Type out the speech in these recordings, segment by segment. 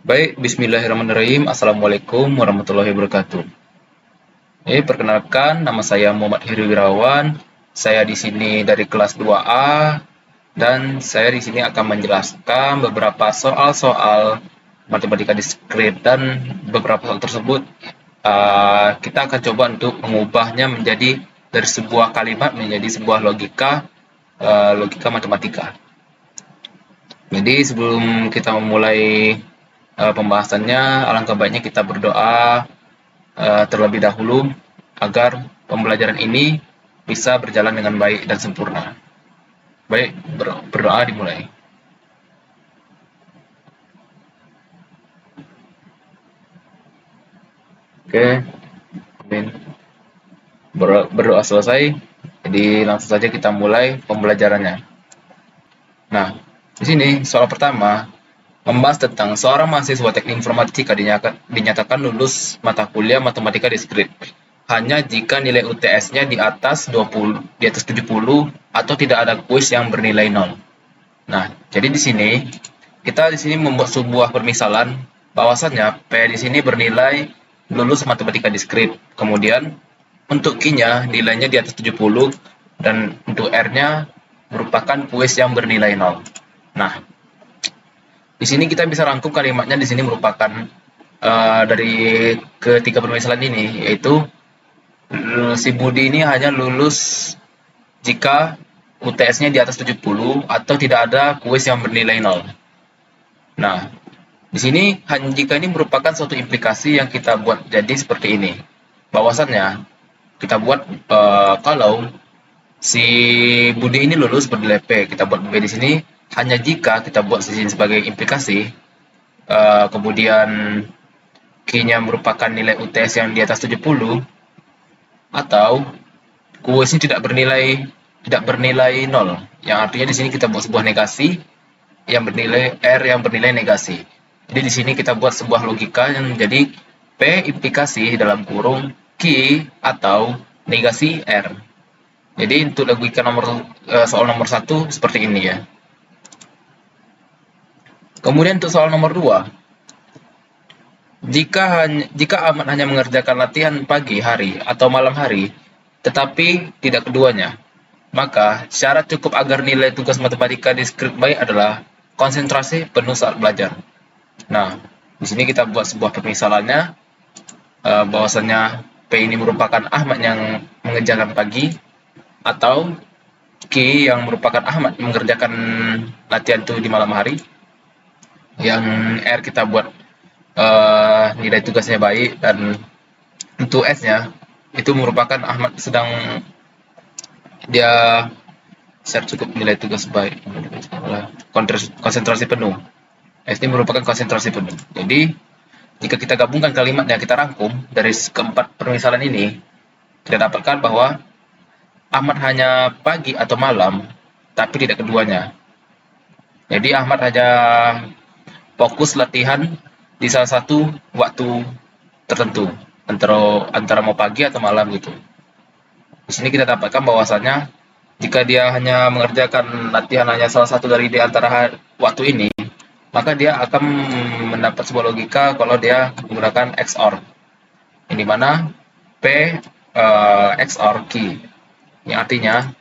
Baik, bismillahirrahmanirrahim. Assalamualaikum warahmatullahi wabarakatuh. Perkenalkan, nama saya Muhammad Heri Wirawan. Saya di sini dari kelas 2A dan saya di sini akan menjelaskan beberapa soal-soal matematika diskrit dan beberapa soal tersebut kita akan coba untuk mengubahnya menjadi dari sebuah kalimat menjadi sebuah logika matematika. Jadi sebelum kita memulai pembahasannya, alangkah baiknya kita berdoa terlebih dahulu agar pembelajaran ini bisa berjalan dengan baik dan sempurna. Baik, berdoa dimulai. Oke, amin. Berdoa selesai, jadi langsung saja kita mulai pembelajarannya. Nah, di sini soal pertama membahas tentang seorang mahasiswa teknik informatika dinyatakan lulus mata kuliah matematika diskrit hanya jika nilai UTS-nya di atas 70 atau tidak ada kuis yang bernilai 0. Nah, jadi kita di sini membuat sebuah permisalan bahwasannya P di sini bernilai lulus matematika diskrit. Kemudian untuk Q-nya nilainya di atas 70 dan untuk R-nya merupakan kuis yang bernilai 0. Nah, di sini kita bisa rangkum kalimatnya di sini merupakan dari ketiga permisalan ini, yaitu si Budi ini hanya lulus jika UTS-nya di atas 70 atau tidak ada kuis yang bernilai 0. Nah, di sini jika ini merupakan suatu implikasi yang kita buat jadi seperti ini. Bahwasannya kita buat kalau si Budi ini lulus bernilai P, kita buat B di sini hanya jika kita buat di sini sebagai implikasi, kemudian Q-nya merupakan nilai UTS yang di atas 70 atau kuisnya tidak bernilai 0, yang artinya di sini kita buat sebuah negasi yang bernilai R yang bernilai negasi. Jadi di sini kita buat sebuah logika yang menjadi P implikasi dalam kurung Q atau negasi R. Jadi untuk logika soal nomor 1 seperti ini ya. Kemudian untuk soal nomor 2, jika Ahmad hanya mengerjakan latihan pagi hari atau malam hari, tetapi tidak keduanya, maka syarat cukup agar nilai tugas matematika diskrit baik adalah konsentrasi penuh saat belajar. Nah, di sini kita buat sebuah permisalannya, bahwasannya P ini merupakan Ahmad yang mengerjakan pagi, atau Q yang merupakan Ahmad mengerjakan latihan itu di malam hari, yang R kita buat nilai tugasnya baik, dan untuk S-nya itu merupakan Ahmad sedang dia share cukup nilai tugas baik, konsentrasi penuh. S ini merupakan konsentrasi penuh. Jadi jika kita gabungkan kalimatnya, kita rangkum dari keempat permisalan ini, kita dapatkan bahwa Ahmad hanya pagi atau malam, tapi tidak keduanya. Jadi Ahmad hanya fokus latihan di salah satu waktu tertentu, antara mau pagi atau malam gitu. Di sini kita dapatkan bahwasannya jika dia hanya mengerjakan latihan hanya salah satu dari di antara waktu ini, maka dia akan mendapat sebuah logika kalau dia menggunakan XOR, yang dimana P XOR Q, yang artinya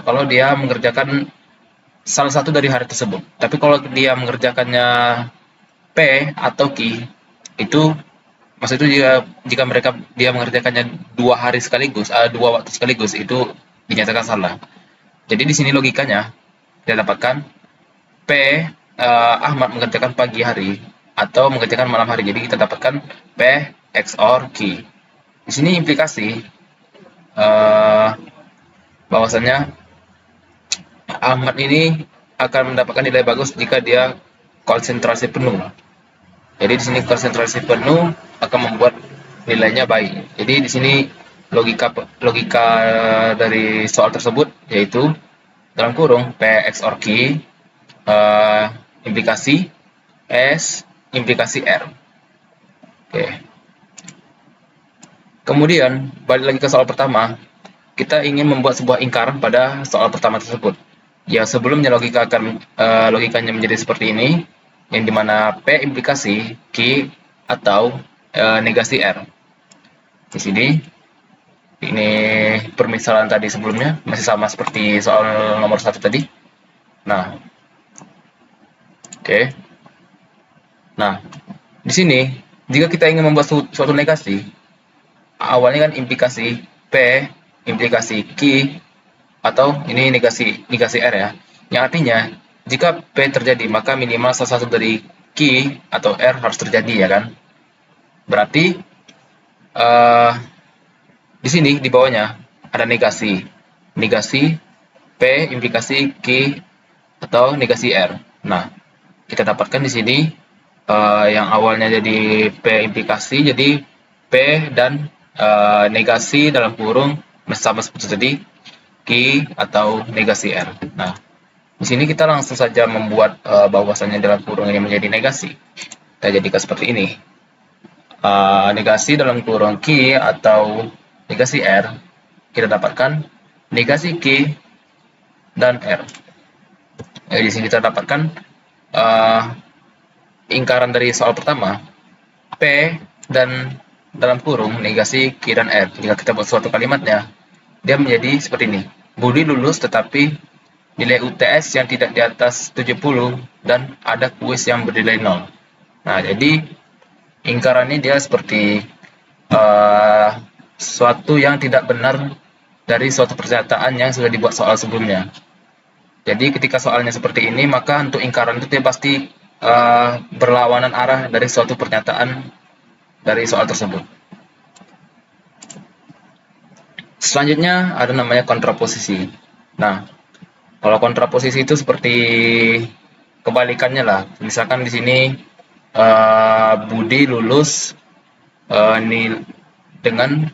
kalau dia mengerjakan salah satu dari hari tersebut. Tapi kalau dia mengerjakannya P atau Q, itu maksud itu jika dia mengerjakannya 2 hari sekaligus, 2 waktu sekaligus, itu dinyatakan salah. Jadi di sini logikanya kita dapatkan P Ahmad mengerjakan pagi hari atau mengerjakan malam hari. Jadi kita dapatkan P XOR Q. Di sini implikasi bahwasannya Ahmad ini akan mendapatkan nilai bagus jika dia konsentrasi penuh. Jadi di sini konsentrasi penuh akan membuat nilainya baik. Jadi di sini logika dari soal tersebut yaitu dalam kurung P XOR Q, implikasi S, implikasi R. Oke. Kemudian balik lagi ke soal pertama, kita ingin membuat sebuah ingkaran pada soal pertama tersebut. Ya, sebelumnya logikanya menjadi seperti ini. yang dimana P implikasi Q atau negasi R. Di sini ini permisalan tadi sebelumnya masih sama seperti soal nomor 1 tadi. Nah, oke. Nah, di sini jika kita ingin membuat suatu negasi, awalnya kan implikasi P, implikasi Q, atau ini negasi R ya. Yang artinya jika P terjadi maka minimal salah satu dari Q atau R harus terjadi ya kan. Berarti di sini di bawahnya ada negasi P implikasi Q atau negasi R. Nah, kita dapatkan di sini yang awalnya jadi P implikasi jadi P dan negasi dalam kurung sama seperti tadi Q atau negasi R. Nah, di sini kita langsung saja membuat bahwasannya dalam kurung ini menjadi negasi. Kita jadikan seperti ini. Negasi dalam kurung Q atau negasi R, kita dapatkan negasi Q dan R. Di sini kita dapatkan ingkaran dari soal pertama, P dan dalam kurung negasi Q dan R. Jika kita buat suatu kalimatnya, dia menjadi seperti ini. Budi lulus tetapi nilai UTS yang tidak di atas 70 dan ada kuis yang bernilai 0. Nah, jadi ingkarannya dia seperti suatu yang tidak benar dari suatu pernyataan yang sudah dibuat soal sebelumnya. Jadi ketika soalnya seperti ini, maka untuk ingkaran itu dia pasti berlawanan arah dari suatu pernyataan dari soal tersebut. Selanjutnya ada namanya kontraposisi. Nah, kalau kontraposisi itu seperti kebalikannya lah. Misalkan di sini Budi lulus dengan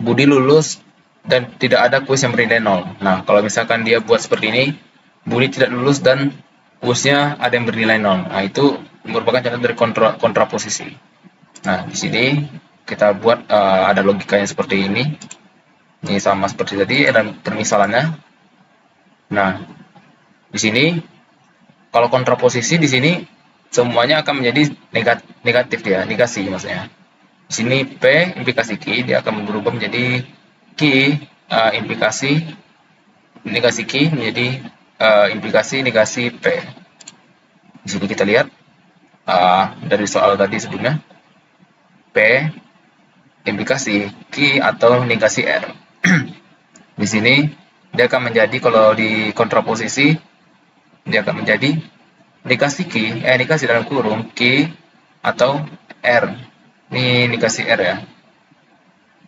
Budi lulus dan tidak ada kuis yang bernilai 0. Nah, kalau misalkan dia buat seperti ini, Budi tidak lulus dan kuisnya ada yang bernilai 0. Nah, itu merupakan contoh dari kontraposisi. Nah, di sini kita buat ada logikanya seperti ini. Ini sama seperti tadi dan permisalannya. Nah, di sini kalau kontraposisi di sini semuanya akan menjadi negatif dia, negasi maksudnya. Di sini P implikasi Q dia akan berubah menjadi Q implikasi negasi Q menjadi implikasi negasi P. Di sini kita lihat dari soal tadi sebelumnya P implikasi Q atau negasi R. Di sini dia akan menjadi kalau di kontraposisi dia akan menjadi negasi Q, negasi dalam kurung Q atau R. Ini negasi R ya.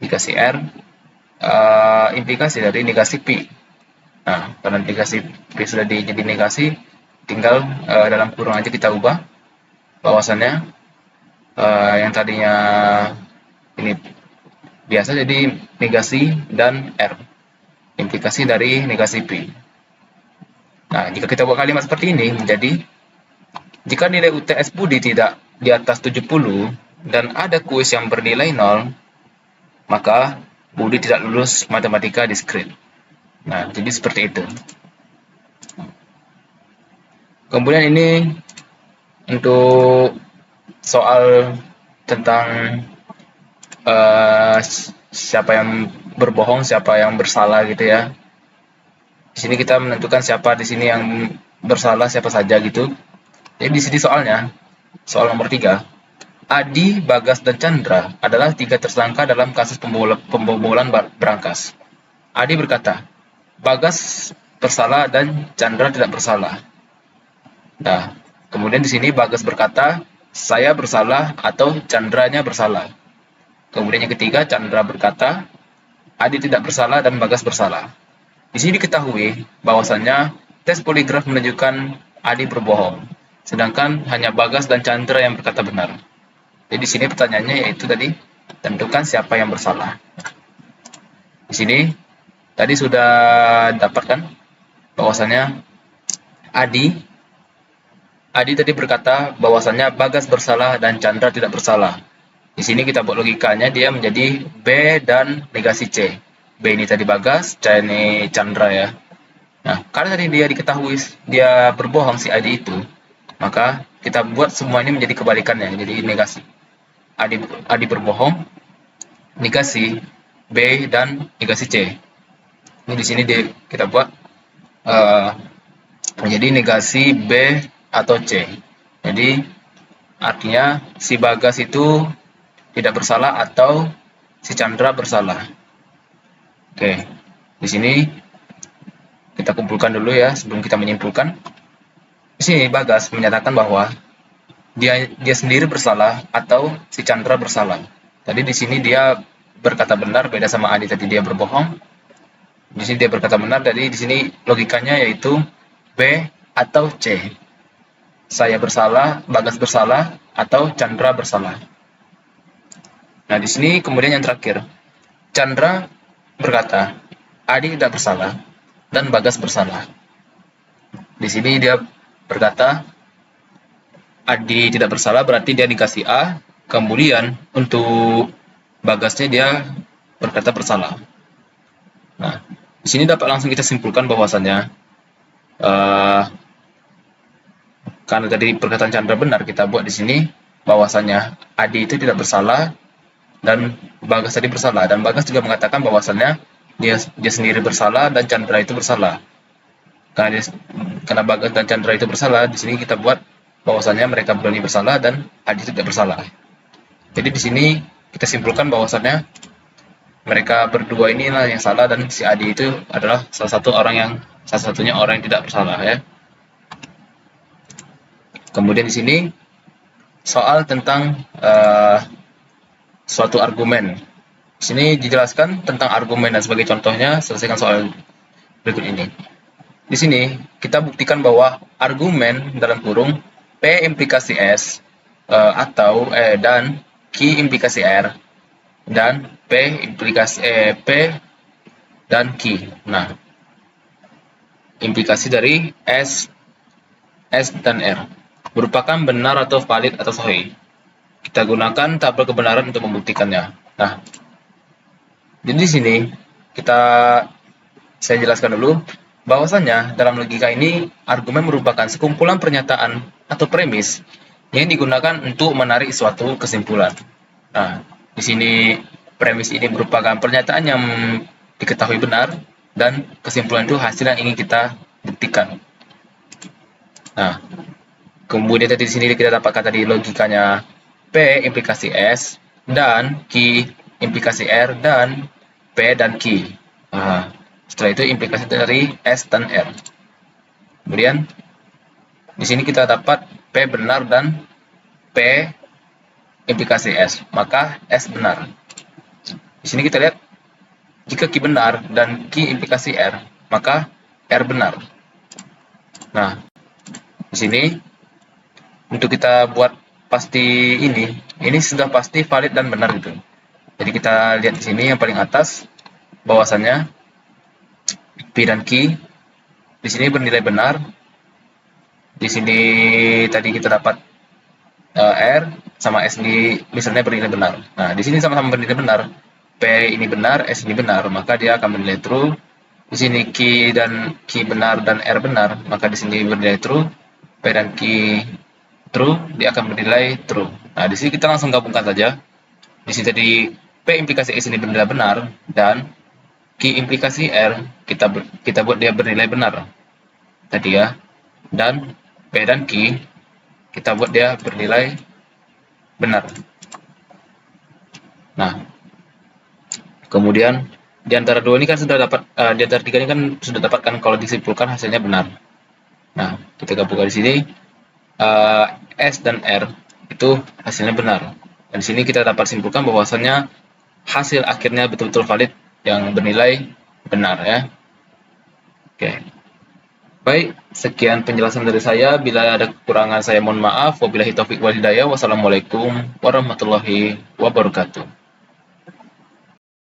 Negasi R implikasi dari negasi P. Nah, karena negasi P sudah jadi negasi, tinggal dalam kurung aja kita ubah bahwasannya yang tadinya ini biasa jadi negasi dan R. Implikasi dari negasi P. Nah, jika kita buat kalimat seperti ini menjadi jika nilai UTS Budi tidak di atas 70 dan ada kuis yang bernilai 0, maka Budi tidak lulus matematika diskrit. Nah, jadi seperti itu. Kemudian ini untuk soal tentang siapa yang berbohong, siapa yang bersalah gitu ya. Di sini kita menentukan siapa di sini yang bersalah, siapa saja gitu. Jadi di sini soalnya, soal nomor 3. Adi, Bagas, dan Chandra adalah 3 tersangka dalam kasus pembobolan berangkas. Adi berkata, Bagas bersalah dan Chandra tidak bersalah. Nah, kemudian di sini Bagas berkata, saya bersalah atau Chandranya bersalah. Kemudian yang ketiga, Chandra berkata, Adi tidak bersalah dan Bagas bersalah. Di sini diketahui bahwasannya tes poligraf menunjukkan Adi berbohong, sedangkan hanya Bagas dan Chandra yang berkata benar. Jadi di sini pertanyaannya yaitu tadi tentukan siapa yang bersalah. Di sini tadi sudah dapatkan bahwasannya Adi tadi berkata bahwasannya Bagas bersalah dan Chandra tidak bersalah. Di sini kita buat logikanya dia menjadi B dan negasi C. B ini tadi Bagas, C ini Chandra ya. Nah, karena tadi dia diketahui dia berbohong si Adi itu, maka kita buat semua ini menjadi kebalikannya, jadi negasi. Adi berbohong, negasi B dan negasi C. Ini di sini kita buat menjadi negasi B atau C. Jadi artinya si Bagas itu tidak bersalah atau si Chandra bersalah. Oke, di sini kita kumpulkan dulu ya sebelum kita menyimpulkan. Di sini Bagas menyatakan bahwa dia sendiri bersalah atau si Chandra bersalah. Tadi di sini dia berkata benar, beda sama Adi tadi dia berbohong. Di sini dia berkata benar, jadi di sini logikanya yaitu B atau C. Saya bersalah, Bagas bersalah, atau Chandra bersalah. Nah, di sini kemudian yang terakhir, Chandra berkata, Adi tidak bersalah dan Bagas bersalah. Di sini dia berkata, Adi tidak bersalah berarti dia dikasih A, kemudian untuk Bagasnya dia berkata bersalah. Nah, di sini dapat langsung kita simpulkan bahwasannya karena tadi perkataan Chandra benar, kita buat di sini bahwasannya Adi itu tidak bersalah dan Bagas tadi bersalah, dan Bagas juga mengatakan bahwasannya dia sendiri bersalah dan Chandra itu bersalah. Karena Bagas dan Chandra itu bersalah, di sini kita buat bahwasannya mereka berani bersalah dan Adi tidak bersalah. Jadi di sini kita simpulkan bahwasannya mereka berdua inilah yang salah dan si Adi itu adalah salah satunya orang yang tidak bersalah ya. Kemudian di sini soal tentang suatu argumen. Di sini dijelaskan tentang argumen dan sebagai contohnya selesaikan soal berikut ini. Di sini kita buktikan bahwa argumen dalam kurung P implikasi S dan Q implikasi R dan P implikasi P dan Q. Nah, implikasi dari S dan R merupakan benar atau valid atau sahih. Kita gunakan tabel kebenaran untuk membuktikannya. Nah, jadi di sini saya jelaskan dulu bahwasanya dalam logika ini argumen merupakan sekumpulan pernyataan atau premis yang digunakan untuk menarik suatu kesimpulan. Nah, di sini premis ini merupakan pernyataan yang diketahui benar dan kesimpulan itu hasil yang ingin kita buktikan. Nah, kemudian tadi di sini kita dapatkan tadi logikanya P implikasi S dan Q implikasi R dan P dan Q. Nah, setelah itu implikasi dari S dan R. Kemudian di sini kita dapat P benar dan P implikasi S, maka S benar. Di sini kita lihat jika Q benar dan Q implikasi R, maka R benar. Nah, di sini untuk kita buat pasti ini sudah pasti valid dan benar gitu. Jadi kita lihat di sini yang paling atas bahwasannya P dan Q di sini bernilai benar. Di sini tadi kita dapat R sama S ini misalnya bernilai benar. Nah, di sini sama-sama bernilai benar. P ini benar, S ini benar, maka dia akan bernilai true. Di sini Q benar dan R benar, maka di sini bernilai true. P dan Q true, dia akan bernilai true. Nah, di sini kita langsung gabungkan saja. Di sini tadi P implikasi S ini bernilai benar dan Q implikasi R kita buat dia bernilai benar tadi ya, dan P dan Q kita buat dia bernilai benar. Nah, kemudian di antara dua ini kan sudah dapat di antara tiga ini kan sudah dapatkan kalau disimpulkan hasilnya benar. Nah, kita gabungkan di sini S dan R itu hasilnya benar. Dan di sini kita dapat simpulkan bahwasannya hasil akhirnya betul-betul valid yang bernilai benar ya. Oke. Baik, sekian penjelasan dari saya. Bila ada kekurangan saya mohon maaf. Wabillahi taufiq wal hidayah. Wassalamualaikum warahmatullahi wabarakatuh.